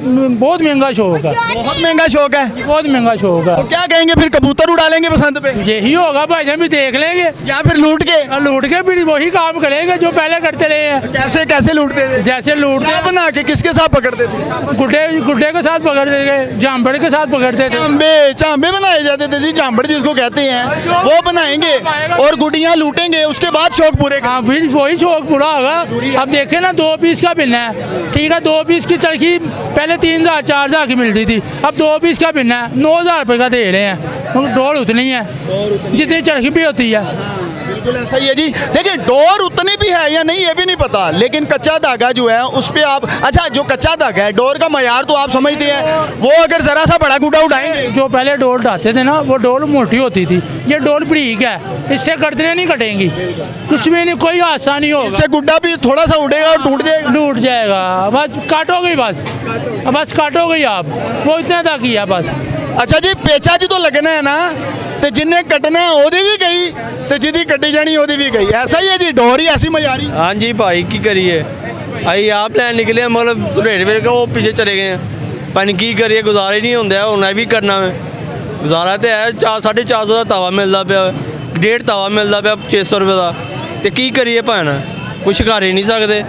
बहुत महंगा शौक है, बहुत महंगा शौक है। बहुत महंगा शौक है। तो क्या कहेंगे फिर, कबूतर उड़ा लेंगे बसंत पे यही होगा भाईजान, भी देख लेंगे या फिर लूट के? लूट के भी वही काम करेंगे जो पहले करते रहे हैं। कैसे कैसे लूटते थे? जैसे लूटते क्या बना के किसके साथ पकड़ते थे? गुड्डे गुड्डे के साथ पकड़ते थे, जामबड़ के साथ पकड़ते थे। चांबे चांबे बनाए जाते थे जी, जामबड़ जिसको कहते हैं वो बनाएंगे और गुड़ियाँ लूटेंगे, उसके बाद शौक पूरे हाँ फिर वही शौक पूरा होगा। अब देखे ना 2 पीस का बिन है, ठीक है, 2 पीस की चरखी पहले 3000 4000 की मिलती थी, अब 2 पीस का बिन है 9000 रुपये का दे रहे हैं। डोल उतनी है जितनी चरखी भी होती है। बिल्कुल ऐसा ही है जी। देखिए डोर उतनी भी है या नहीं ये भी नहीं पता, लेकिन कच्चा धागा जो है उस पे आप, अच्छा जो कच्चा धागा है डोर का मयार तो आप समझते हैं, वो अगर जरा सा बड़ा गुड्डा उठाएंगे। जो पहले डोल ढाते थे ना वो डोल मोटी होती थी, ये डोल बरीक है, इससे गर्दनें नहीं कटेंगी, कुछ भी नहीं, कोई हादसा नहीं होगा। इससे गुड्डा भी थोड़ा सा उड़ेगा और टूट जाएगा। टूट जाएगा, बस काटोगे बस काटोगे आप, वो इतना तक ही है बस। अच्छा जी पेचा जी तो लगना है ना, तो जिन्हें कटना है ओदी भी गई, तो जिदी कटी जानी ओदी भी गई, ऐसा ही है जी, डोर ही ऐसी मयारी। हाँ जी भाई की करिए, आई आप लैन निकले मतलब रेलवे का वो पीछे चले गए हैं, पर की करिए, गुजारा ही नहीं होंगे, उन्हें भी करना है गुजारा तो है। 450 का तवा मिलता पाया, 1.5 तवा मिलता पाया 600 रुपये का, तो की करिए भैन, कुछ कर ही नहीं सकते।